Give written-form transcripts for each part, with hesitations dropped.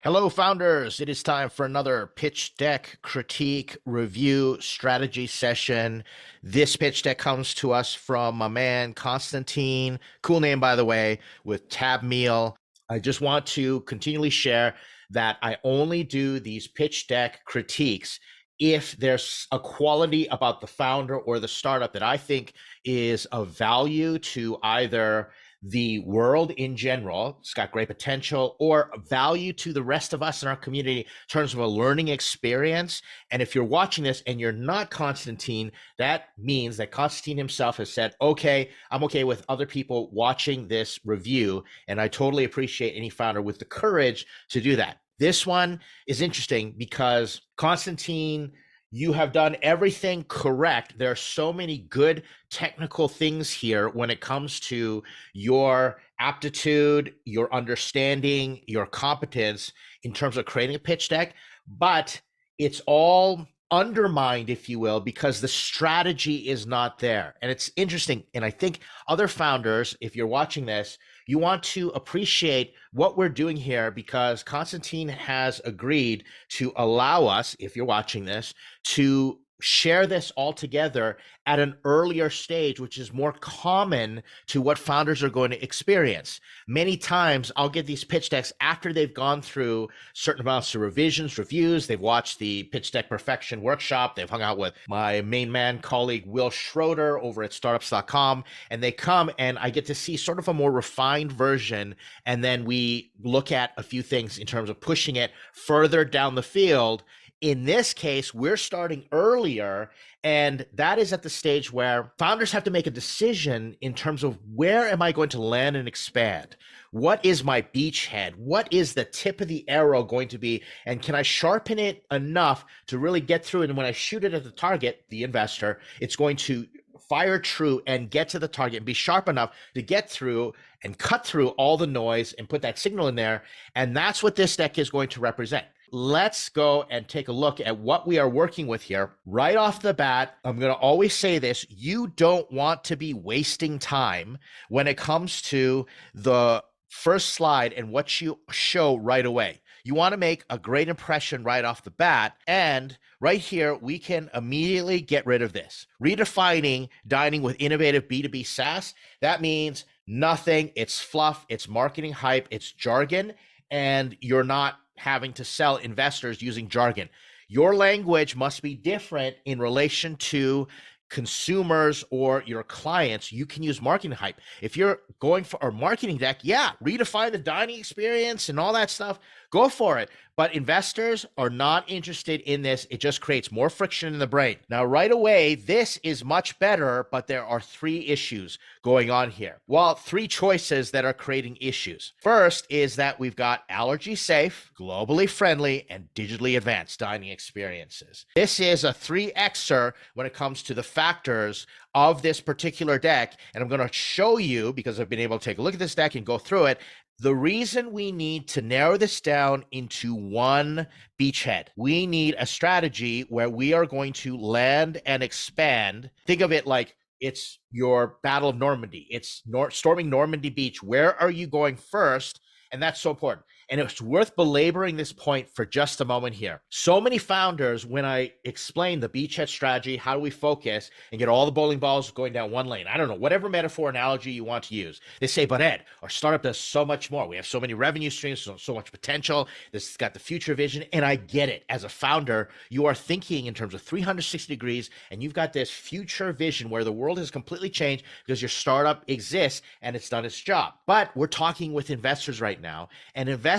Hello, founders. It is time for another pitch deck critique review strategy session. This pitch deck comes to us from my man, Constantine. Cool name, by the way, with Tabmeal. I just want to continually share that I only do these pitch deck critiques if there's a quality about the founder or the startup that I think is of value to either the world in general, it's got great potential, or value to the rest of us in our community in terms of a learning experience. And if you're watching this and you're not Constantine, that means that Constantine himself has said, okay, I'm okay with other people watching this review. And I totally appreciate any founder with the courage to do that. This one is interesting because Constantine, you have done everything correct. There are so many good technical things here when it comes to your aptitude, your understanding, your competence in terms of creating a pitch deck, but it's all undermined, if you will, because the strategy is not there. And it's interesting. And I think other founders, if you're watching this, you want to appreciate what we're doing here because Constantine has agreed to allow us, if you're watching this, to share this all together at an earlier stage, which is more common to what founders are going to experience. Many times I'll get these pitch decks after they've gone through certain amounts of revisions, reviews, they've watched the pitch deck perfection workshop, they've hung out with my main man colleague, Will Schroeder over at startups.com, and they come and I get to see sort of a more refined version. And then we look at a few things in terms of pushing it further down the field. In this case, we're starting earlier, and that is at the stage where founders have to make a decision in terms of where am I going to land and expand? What is my beachhead? What is the tip of the arrow going to be? And can I sharpen it enough to really get through it? And when I shoot it at the target, the investor, it's going to fire true and get to the target and be sharp enough to get through and cut through all the noise and put that signal in there. And that's what this deck is going to represent. Let's go and take a look at what we are working with here. Right off the bat, I'm going to always say this, you don't want to be wasting time when it comes to the first slide and what you show right away. You want to make a great impression right off the bat. And right here, we can immediately get rid of this. Redefining dining with innovative B2B SaaS. That means nothing. It's fluff. It's marketing hype. It's jargon. And you're not having to sell investors using jargon. Your language must be different in relation to consumers or your clients. You can use marketing hype. If you're going for a marketing deck, yeah, redefine the dining experience and all that stuff. Go for it. But investors are not interested in this. It just creates more friction in the brain. Now, right away, this is much better, but there are three issues going on here. Well, three choices that are creating issues. First is that we've got allergy safe, globally friendly, and digitally advanced dining experiences. This is a 3Xer when it comes to the factors of this particular deck. And I'm going to show you, because I've been able to take a look at this deck and go through it, the reason we need to narrow this down into one beachhead. We need a strategy where we are going to land and expand. Think of it like it's your Battle of Normandy. It's storming Normandy Beach. Where are you going first? And that's so important. And it's worth belaboring this point for just a moment here. So many founders, when I explain the beachhead strategy, how do we focus and get all the bowling balls going down one lane? I don't know, whatever metaphor analogy you want to use. They say, but Ed, our startup does so much more. We have so many revenue streams, so much potential. This has got the future vision. And I get it. As a founder, you are thinking in terms of 360 degrees, and you've got this future vision where the world has completely changed because your startup exists and it's done its job. But we're talking with investors right now, and investors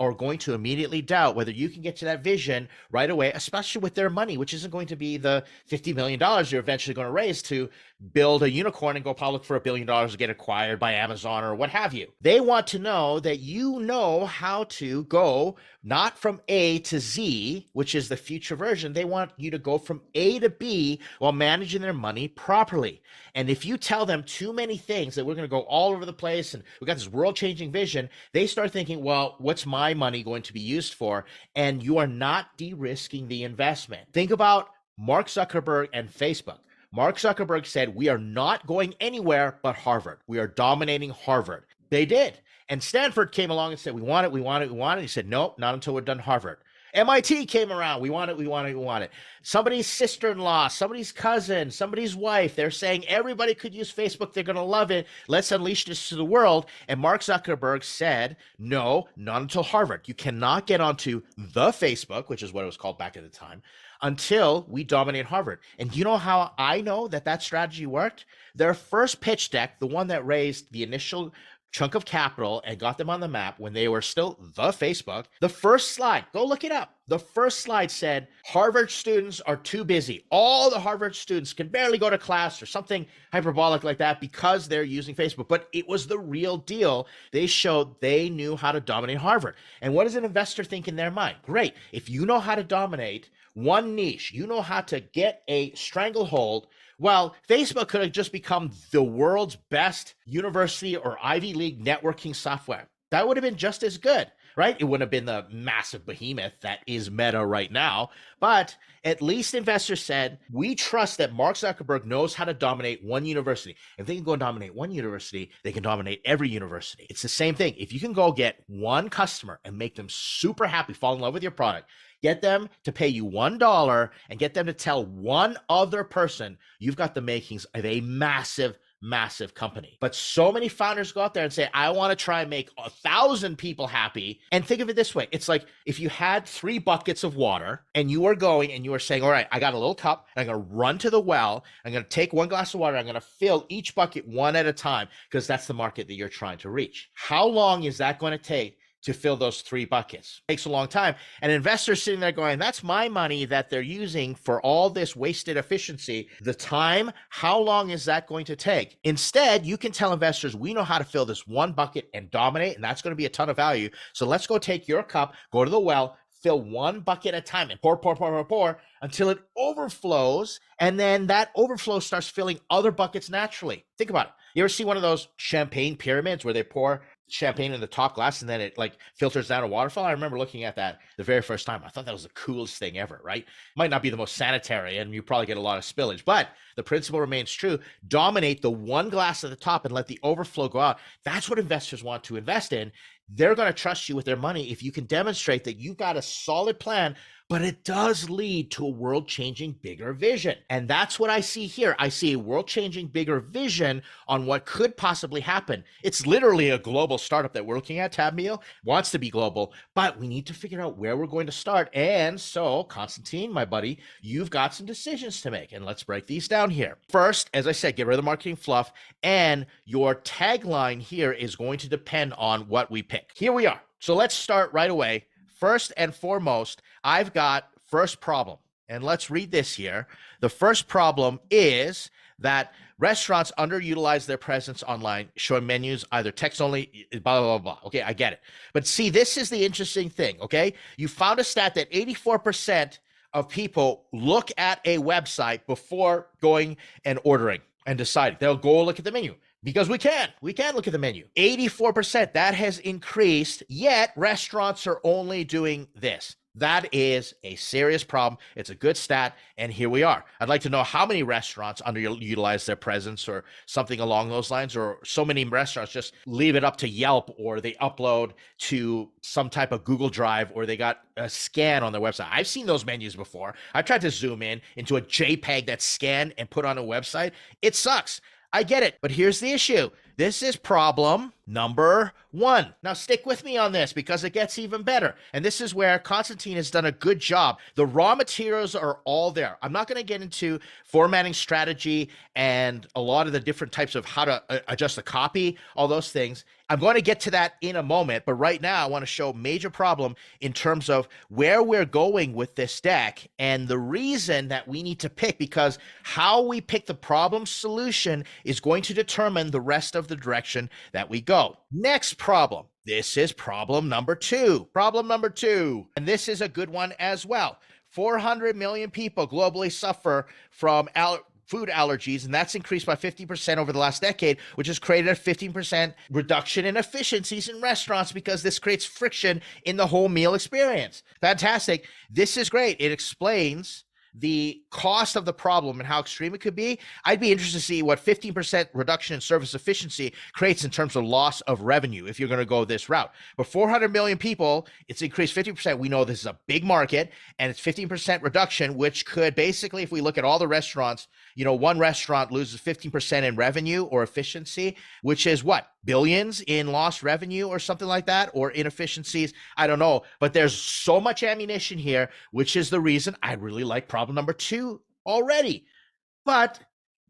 are going to immediately doubt whether you can get to that vision right away, especially with their money, which isn't going to be the $50 million you're eventually going to raise to build a unicorn and go public for $1 billion to get acquired by Amazon or what have you. They want to know that you know how to go not from A to Z, which is the future version. They want you to go from A to B while managing their money properly. And if you tell them too many things that we're going to go all over the place and we've got this world-changing vision, they start thinking, well, what's my money going to be used for? And you are not de-risking the investment. Think about Mark Zuckerberg and Facebook. Mark Zuckerberg said, we are not going anywhere but Harvard. We are dominating Harvard. They did. And Stanford came along and said, we want it, we want it, we want it. He said, nope, not until we're done Harvard. MIT came around. We want it. We want it. We want it. Somebody's sister-in-law, somebody's cousin, somebody's wife. They're saying everybody could use Facebook. They're going to love it. Let's unleash this to the world. And Mark Zuckerberg said, no, not until Harvard. You cannot get onto the Facebook, which is what it was called back at the time, until we dominate Harvard. And you know how I know that that strategy worked? Their first pitch deck, the one that raised the initial chunk of capital and got them on the map when they were still the Facebook, the first slide, go look it up. The first slide said, Harvard students are too busy. All the Harvard students can barely go to class or something hyperbolic like that because they're using Facebook. But it was the real deal. They showed they knew how to dominate Harvard. And what does an investor think in their mind? Great. If you know how to dominate one niche, you know how to get a stranglehold. Well, Facebook could have just become the world's best university or Ivy League networking software. That would have been just as good, right? It wouldn't have been the massive behemoth that is Meta right now. But at least investors said, we trust that Mark Zuckerberg knows how to dominate one university. If they can go and dominate one university, they can dominate every university. It's the same thing. If you can go get one customer and make them super happy, fall in love with your product, get them to pay you $1 and get them to tell one other person, you've got the makings of a massive, massive company. But so many founders go out there and say, I want to try and make 1,000 people happy. And think of it this way. It's like if you had 3 buckets of water and you were going and you were saying, all right, I got a little cup and I'm going to run to the well. I'm going to take 1 glass of water. I'm going to fill each bucket one at a time because that's the market that you're trying to reach. How long is that going to take to fill those 3 buckets? It takes a long time. And investors sitting there going, that's my money that they're using for all this wasted efficiency. The time, how long is that going to take? Instead, you can tell investors, we know how to fill this 1 bucket and dominate, and that's going to be a ton of value. So let's go take your cup, go to the well, fill 1 bucket at a time and pour until it overflows. And then that overflow starts filling other buckets naturally. Think about it. You ever see one of those champagne pyramids where they pour champagne in the top glass and then it like filters down a waterfall? I remember looking at that the very first time. I thought that was the coolest thing ever, right? Might not be the most sanitary and you probably get a lot of spillage, but the principle remains true. Dominate the 1 glass at the top and let the overflow go out. That's what investors want to invest in. They're going to trust you with their money if you can demonstrate that you've got a solid plan, but it does lead to a world-changing bigger vision. And that's what I see here. I see a world-changing bigger vision on what could possibly happen. It's literally a global startup that we're looking at. Tabmeal wants to be global, but we need to figure out where we're going to start. And so, Constantine, my buddy, you've got some decisions to make, and let's break these down here. First, as I said, get rid of the marketing fluff, and your tagline here is going to depend on what we pick. Here we are. So let's start right away. First and foremost, I've got first problem. And let's read this here. The first problem is that restaurants underutilize their presence online, showing menus either text only, blah, blah, blah, blah. Okay, I get it. But see, this is the interesting thing, okay? You found a stat that 84% of people look at a website before going and ordering and deciding. They'll go look at the menu. Because we can look at the menu. 84%, that has increased, yet restaurants are only doing this. That is a serious problem. It's a good stat, and here we are. I'd like to know how many restaurants underutilize their presence or something along those lines, or so many restaurants just leave it up to Yelp, or they upload to some type of Google Drive, or they got a scan on their website. I've seen those menus before. I've tried to zoom in into a JPEG that's scanned and put on a website. It sucks. I get it, but here's the issue. This is problem number 1. Now stick with me on this because it gets even better. And this is where Constantine has done a good job. The raw materials are all there. I'm not going to get into formatting strategy and a lot of the different types of how to adjust the copy, all those things. I'm going to get to that in a moment, but right now I want to show major problem in terms of where we're going with this deck and the reason that we need to pick, because how we pick the problem solution is going to determine the rest of the direction that we go. Next problem. This is problem number 2. Problem number 2. And this is a good one as well. 400 million people globally suffer from food allergies, and that's increased by 50% over the last decade, which has created a 15% reduction in efficiencies in restaurants because this creates friction in the whole meal experience. Fantastic. This is great. It explains the cost of the problem and how extreme it could be, I'd be interested to see what 15% reduction in service efficiency creates in terms of loss of revenue if you're going to go this route. But 400 million people, it's increased 50%. We know this is a big market, and it's 15% reduction, which could basically, if we look at all the restaurants, one restaurant loses 15% in revenue or efficiency, which is what? Billions in lost revenue or something like that, or inefficiencies. I don't know. But there's so much ammunition here, which is the reason I really like problem number 2 already. But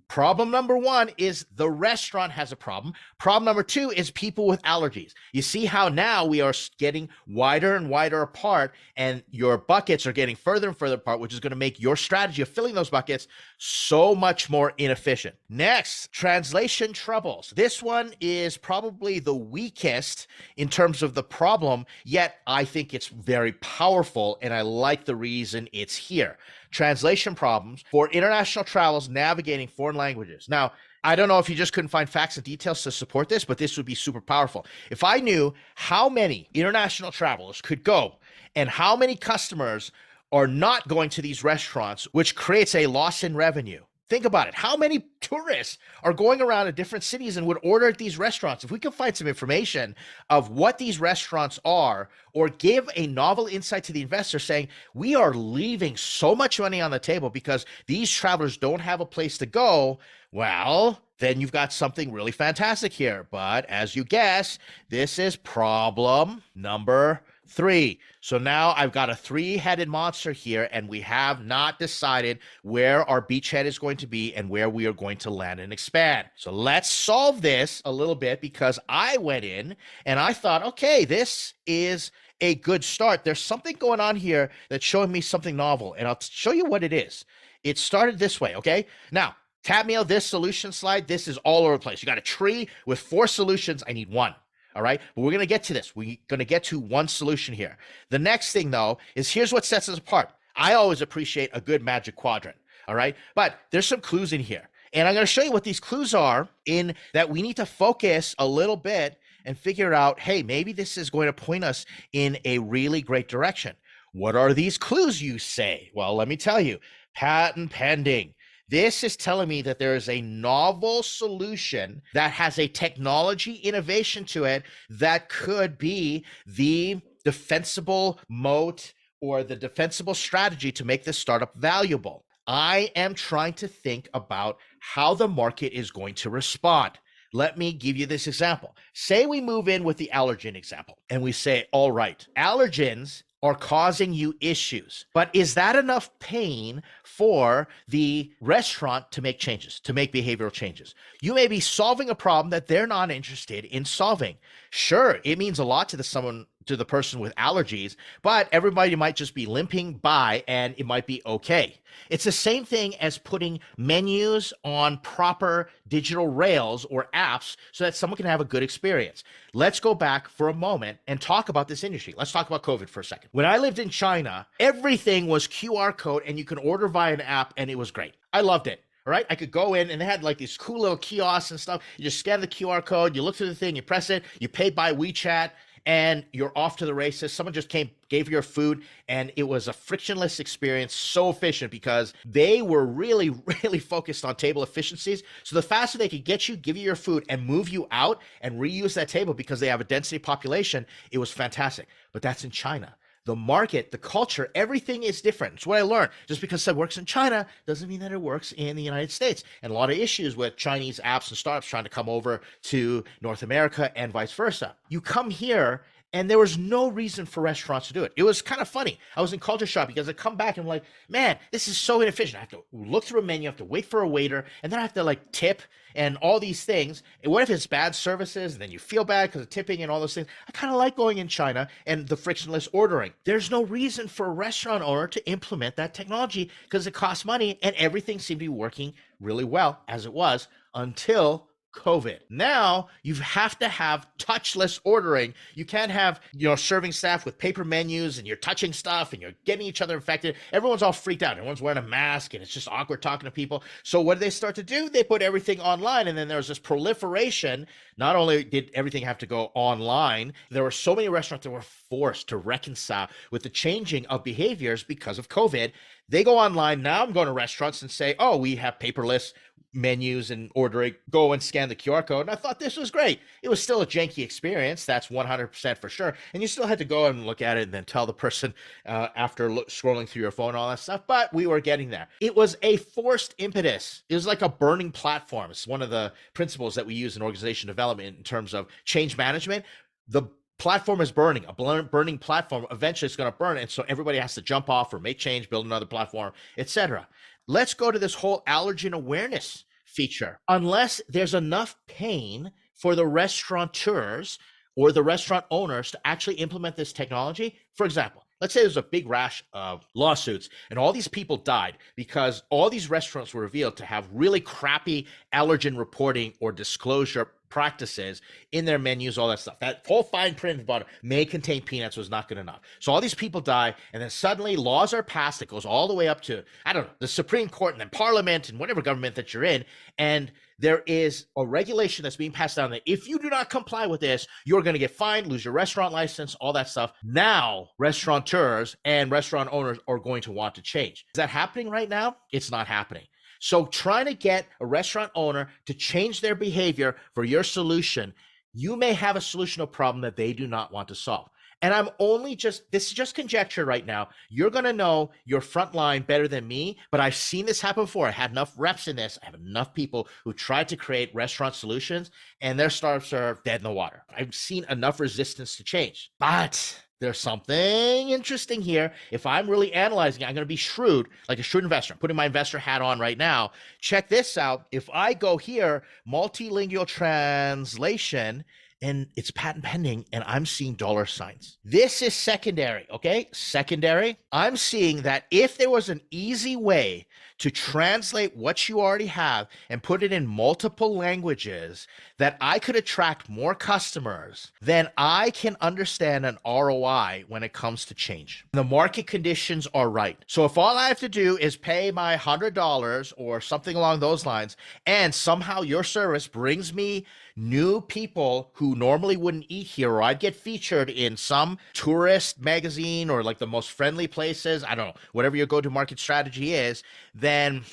problem number 1 is the restaurant has a problem. Problem number 2 is people with allergies. You see how now we are getting wider and wider apart, and your buckets are getting further and further apart, which is going to make your strategy of filling those buckets so much more inefficient. Next, translation troubles. This one is probably the weakest in terms of the problem, yet I think it's very powerful, and I like the reason it's here. Translation problems for international travels navigating foreign languages. Now, I don't know if you just couldn't find facts and details to support this, but this would be super powerful. If I knew how many international travelers could go and how many customers are not going to these restaurants, which creates a loss in revenue. Think about it. How many tourists are going around to different cities and would order at these restaurants? If we can find some information of what these restaurants are, or give a novel insight to the investor saying, we are leaving so much money on the table because these travelers don't have a place to go, well, then you've got something really fantastic here. But as you guess, this is problem number 3. So now I've got a 3-headed monster here, and we have not decided where our beachhead is going to be and where we are going to land and expand. So let's solve this a little bit, because I went in and I thought, okay, this is a good start. There's something going on here that's showing me something novel, and I'll show you what it is. It started this way, okay? Now, Tabmeal, this solution slide, this is all over the place. You got a tree with 4 solutions. I need 1. All right. But we're going to get to this. We're going to get to one solution here. The next thing, though, is here's what sets us apart. I always appreciate a good magic quadrant. All right. But there's some clues in here. And I'm going to show you what these clues are, in that we need to focus a little bit and figure out, hey, maybe this is going to point us in a really great direction. What are these clues, you say? Well, let me tell you. Patent pending. This is telling me that there is a novel solution that has a technology innovation to it that could be the defensible moat or the defensible strategy to make this startup valuable. I am trying to think about how the market is going to respond. Let me give you this example. Say we move in with the allergen example and we say, all right, allergens are causing you issues, but is that enough pain for the restaurant to make changes, to make behavioral changes? You may be solving a problem that they're not interested in solving. Sure, it means a lot to the person with allergies, but everybody might just be limping by and it might be okay. It's the same thing as putting menus on proper digital rails or apps so that someone can have a good experience. Let's go back for a moment and talk about this industry. Let's talk about COVID for a second. When I lived in China, everything was QR code and you can order via an app, and it was great. I loved it. All right, I could go in and they had like these cool little kiosks and stuff. You just scan the QR code, you look through the thing, you press it, you pay by WeChat, and you're off to the races. Someone just came, gave you your food, and it was a frictionless experience, so efficient because they were really, really focused on table efficiencies. So the faster they could get you, give you your food, and move you out and reuse that table because they have a density population, it was fantastic. But that's in China. The market, the culture, everything is different. It's what I learned. Just because it works in China doesn't mean that it works in the United States. And a lot of issues with Chinese apps and startups trying to come over to North America and vice versa. You come here and there was no reason for restaurants to do it. It was kind of funny. I was in culture shock because I come back and I'm like, man, this is so inefficient. I have to look through a menu, I have to wait for a waiter, and then I have to like tip and all these things. And what if it's bad services and then you feel bad because of tipping and all those things? I kind of like going in China and the frictionless ordering. There's no reason for a restaurant owner to implement that technology because it costs money, and everything seemed to be working really well as it was until COVID. Now you have to have touchless ordering. You can't have, serving staff with paper menus and you're touching stuff and you're getting each other infected. Everyone's all freaked out. Everyone's wearing a mask and it's just awkward talking to people. So what did they start to do? They put everything online, and then there was this proliferation. Not only did everything have to go online, there were so many restaurants that were forced to reconcile with the changing of behaviors because of COVID. They go online. Now I'm going to restaurants and say, oh, we have paperless menus and ordering, go and scan the QR code. And I thought this was great. It was still a janky experience. That's 100% for sure. And you still had to go and look at it and then tell the person after scrolling through your phone, all that stuff. But we were getting there. It was a forced impetus. It was like a burning platform. It's one of the principles that we use in organization development in terms of change management. The platform is burning. A burning platform, eventually it's going to burn. And so everybody has to jump off or make change, build another platform, etc. Let's go to this whole allergen awareness feature. Unless there's enough pain for the restaurateurs or the restaurant owners to actually implement this technology. For example, let's say there's a big rash of lawsuits and all these people died because all these restaurants were revealed to have really crappy allergen reporting or disclosure practices in their menus, all that stuff. That whole fine print at the bottom may contain peanuts was not good enough. So all these people die, and then suddenly laws are passed. It goes all the way up to, I don't know, the Supreme Court and then Parliament and whatever government that you're in. And there is a regulation that's being passed down that if you do not comply with this, you're going to get fined, lose your restaurant license, all that stuff. Now, restaurateurs and restaurant owners are going to want to change. Is that happening right now? It's not happening. So trying to get a restaurant owner to change their behavior for your solution, you may have a solution to a problem that they do not want to solve. And this is just conjecture right now. You're going to know your front line better than me, but I've seen this happen before. I had enough reps in this. I have enough people who tried to create restaurant solutions and their startups are dead in the water. I've seen enough resistance to change, but there's something interesting here. If I'm really analyzing it, I'm going to be shrewd, like a shrewd investor. I'm putting my investor hat on right now. Check this out. If I go here, multilingual translation, and it's patent pending, and I'm seeing dollar signs. This is secondary, okay? Secondary. I'm seeing that if there was an easy way to translate what you already have and put it in multiple languages, that I could attract more customers, then I can understand an ROI when it comes to change. The market conditions are right. So if all I have to do is pay my $100 or something along those lines, and somehow your service brings me new people who normally wouldn't eat here, or I'd get featured in some tourist magazine or like the most friendly places, I don't know, whatever your go-to market strategy is, then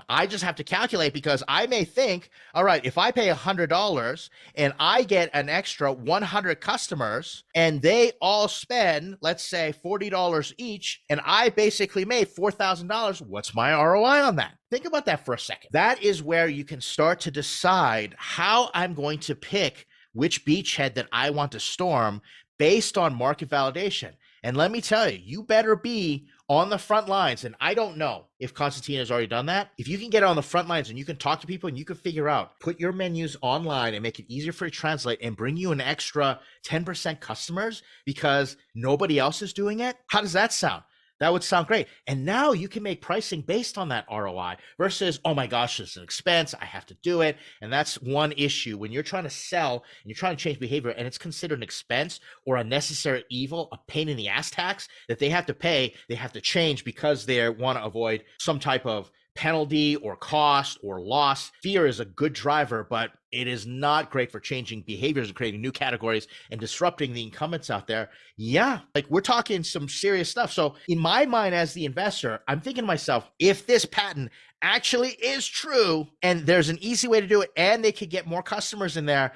I just have to calculate, because I may think, all right, if I pay $100 and I get an extra 100 customers and they all spend, let's say, $40 each, and I basically made $4,000, what's my ROI on that? Think about that for a second. That is where you can start to decide how I'm going to pick which beachhead that I want to storm based on market validation. And let me tell you, you better be on the front lines. And I don't know if Constantine has already done that. If you can get on the front lines and you can talk to people and you can figure out, put your menus online and make it easier for you to translate and bring you an extra 10% customers because nobody else is doing it. How does that sound? That would sound great. And now you can make pricing based on that ROI versus, oh my gosh, it's an expense, I have to do it. And that's one issue when you're trying to sell and you're trying to change behavior and it's considered an expense or a necessary evil, a pain in the ass tax that they have to pay, they have to change because they want to avoid some type of penalty or cost or loss. Fear is a good driver, but it is not great for changing behaviors and creating new categories and disrupting the incumbents out there. Yeah, like we're talking some serious stuff. So in my mind as the investor, I'm thinking to myself, if this patent actually is true and there's an easy way to do it and they could get more customers in there,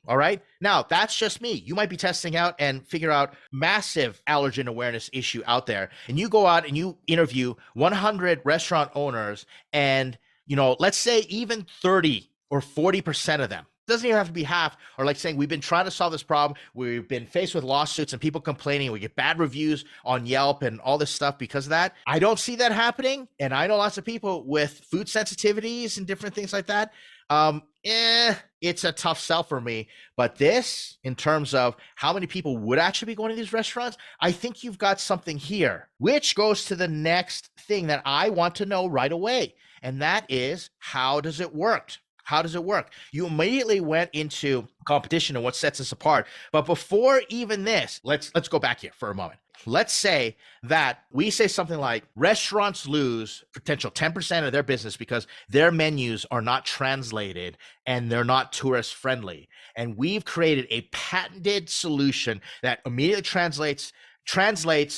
all right. Now that's just me. You might be testing out and figure out massive allergen awareness issue out there. And you go out and you interview 100 restaurant owners and, let's say even 30 or 40% of them. Doesn't even have to be half, or like saying, we've been trying to solve this problem. We've been faced with lawsuits and people complaining. We get bad reviews on Yelp and all this stuff because of that. I don't see that happening. And I know lots of people with food sensitivities and different things like that. It's a tough sell for me. But this, in terms of how many people would actually be going to these restaurants, I think you've got something here, which goes to the next thing that I want to know right away. And that is, how does it work? How does it work? You immediately went into competition and what sets us apart. But before even this, let's go back here for a moment. Let's say that we say something like restaurants lose potential 10% of their business because their menus are not translated and they're not tourist friendly. And we've created a patented solution that immediately translates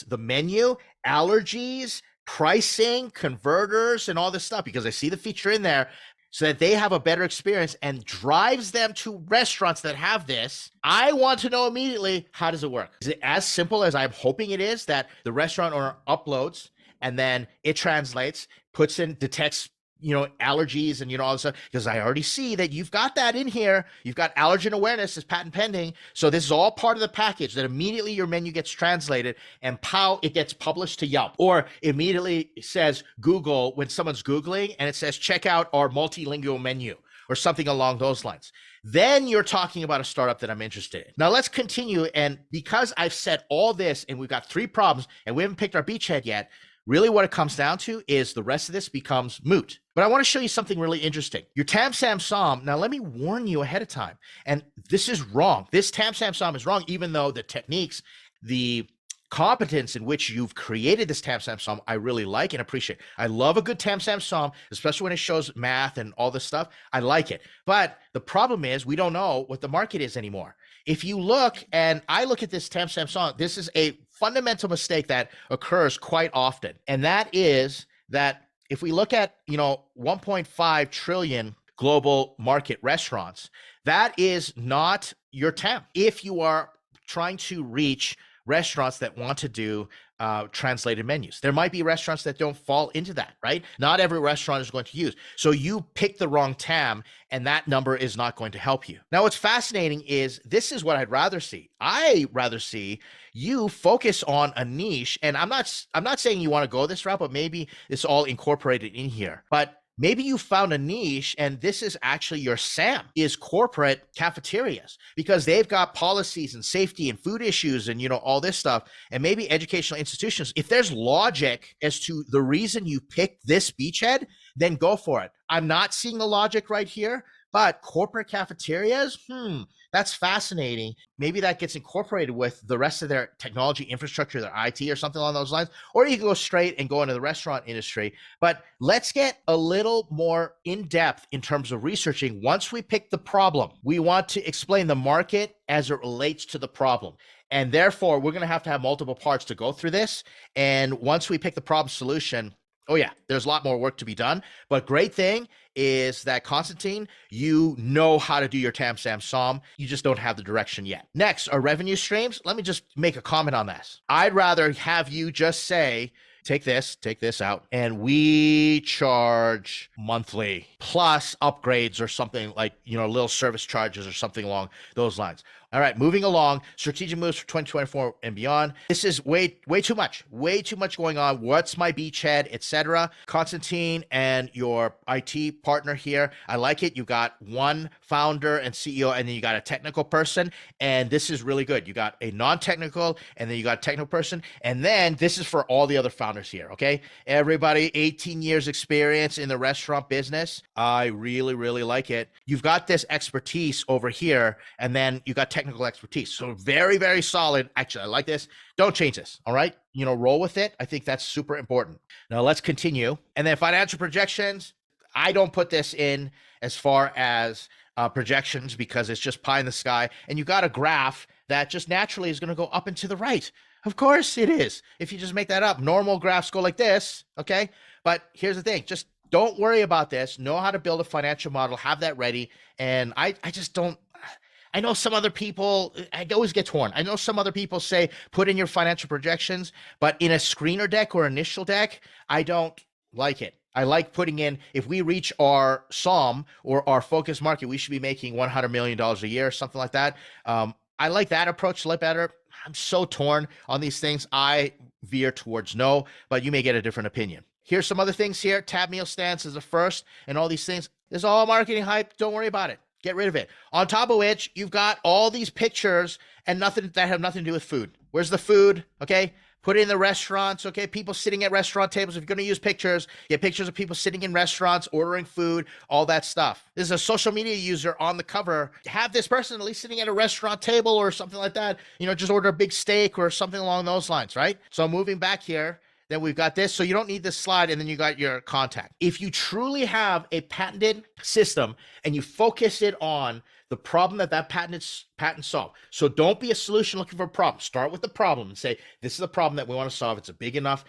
the menu, allergies, pricing, converters, and all this stuff, because I see the feature in there, so that they have a better experience and drives them to restaurants that have this. I want to know immediately, how does it work? Is it as simple as I'm hoping it is, that the restaurant owner uploads and then it translates, puts in, detects allergies and all this stuff? Because I already see that you've got that in here. You've got allergen awareness as patent pending. So this is all part of the package, that immediately your menu gets translated and pow, it gets published to Yelp, or immediately says Google when someone's Googling and it says, check out our multilingual menu or something along those lines. Then you're talking about a startup that I'm interested in. Now let's continue. And because I've said all this and we've got 3 problems and we haven't picked our beachhead yet, really what it comes down to is the rest of this becomes moot. But I want to show you something really interesting. Your Tam Sams SOM, now let me warn you ahead of time, and this is wrong. This Tam Sams SOM is wrong, even though the techniques, the competence in which you've created this Tam Sams SOM, I really like and appreciate. I love a good Tam Sams SOM, especially when it shows math and all this stuff. I like it. But the problem is we don't know what the market is anymore. If you look, and I look at this Tam Sams SOM, this is a fundamental mistake that occurs quite often. And that is that if we look at, 1.5 trillion global market restaurants, that is not your TAM. If you are trying to reach restaurants that want to do translated menus, there might be restaurants that don't fall into that, right? Not every restaurant is going to use. So you pick the wrong TAM and that number is not going to help you. Now, what's fascinating is this is what I'd rather see. I rather see you focus on a niche. And I'm not saying you want to go this route, but maybe it's all incorporated in here. But maybe you found a niche and this is actually your SAM, is corporate cafeterias, because they've got policies and safety and food issues and, all this stuff. And maybe educational institutions, if there's logic as to the reason you picked this beachhead, then go for it. I'm not seeing the logic right here, but corporate cafeterias, that's fascinating. Maybe that gets incorporated with the rest of their technology infrastructure, their IT or something along those lines, or you can go straight and go into the restaurant industry. But let's get a little more in depth in terms of researching. Once we pick the problem, we want to explain the market as it relates to the problem. And therefore, we're going to have multiple parts to go through this. And once we pick the problem solution, oh yeah, there's a lot more work to be done. But great thing is that, Constantine, you know how to do your Tam Sams SOM. You just don't have the direction yet. Next, our revenue streams. Let me just make a comment on this. I'd rather have you just say, take this out, and we charge monthly plus upgrades or something like, little service charges or something along those lines. All right, moving along, strategic moves for 2024 and beyond. This is way too much going on. What's my beachhead, etc. Constantine and your IT partner here, I like it. You got one founder and CEO, and then you got a technical person, and this is really good. You got a non-technical, and then you got a technical person, and then this is for all the other founders here, okay? Everybody, 18 years experience in the restaurant business. I really, really like it. You've got this expertise over here, and then you got technical expertise. So very, very solid. Actually, I like this. Don't change this. All right. Roll with it. I think that's super important. Now let's continue. And then financial projections. I don't put this in as far as projections because it's just pie in the sky. And you got a graph that just naturally is going to go up and to the right. Of course it is. If you just make that up, normal graphs go like this. Okay. But here's the thing. Just don't worry about this. Know how to build a financial model. Have that ready. And I just don't. I know some other people, I always get torn. I know some other people say, put in your financial projections, but in a screener deck or initial deck, I don't like it. I like putting in, if we reach our SOM or our focus market, we should be making $100 million a year, something like that. I like that approach a lot better. I'm so torn on these things. I veer towards no, but you may get a different opinion. Here's some other things here. Tabmeal stance is a first and all these things. This is all marketing hype. Don't worry about it. Get rid of it. On top of which, you've got all these pictures and nothing that have nothing to do with food. Where's the food? Okay. Put it in the restaurants, okay? People sitting at restaurant tables. If you're going to use pictures, get pictures of people sitting in restaurants, ordering food, all that stuff. This is a social media user on the cover. Have this person at least sitting at a restaurant table or something like that. You know, just order a big steak or something along those lines, right? So moving back here, then we've got this. So you don't need this slide, and then you got your contact. If you truly have a patented system and you focus it on the problem that patent solve. So don't be a solution looking for a problem. Start with the problem and say, this is the problem that we want to solve. It's a big enough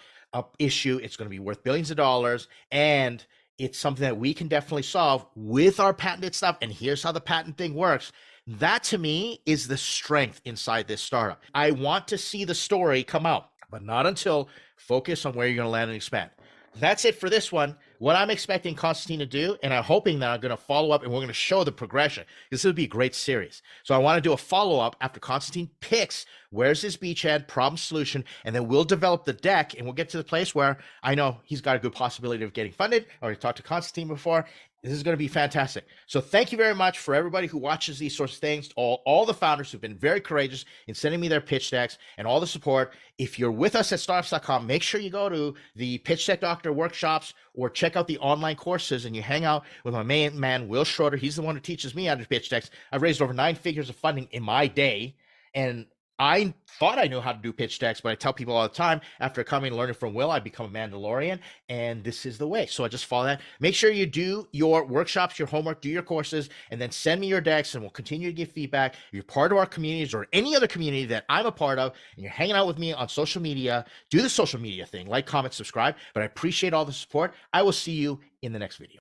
issue. It's going to be worth billions of dollars, and it's something that we can definitely solve with our patented stuff. And here's how the patent thing works. That to me is the strength inside this startup. I want to see the story come out, but not until focus on where you're going to land and expand. That's it for this one. What I'm expecting Constantine to do, and I'm hoping that I'm going to follow up and we're going to show the progression. This would be a great series. So I want to do a follow-up after Constantine picks where's his beachhead, problem solution, and then we'll develop the deck and we'll get to the place where I know he's got a good possibility of getting funded. I already talked to Constantine before. This is going to be fantastic. So thank you very much for everybody who watches these sorts of things, all the founders who've been very courageous in sending me their pitch decks and all the support. If you're with us at startups.com, make sure you go to the Pitch Deck Doctor workshops or check out the online courses and you hang out with my main man, Will Schroeder. He's the one who teaches me how to pitch decks. I've raised over 9 figures of funding in my day, and I thought I knew how to do pitch decks, but I tell people all the time, after coming and learning from Will, I become a Mandalorian, and this is the way. So I just follow that. Make sure you do your workshops, your homework, do your courses, and then send me your decks, and we'll continue to give feedback. If you're part of our communities or any other community that I'm a part of, and you're hanging out with me on social media, do the social media thing, like, comment, subscribe. But I appreciate all the support. I will see you in the next video.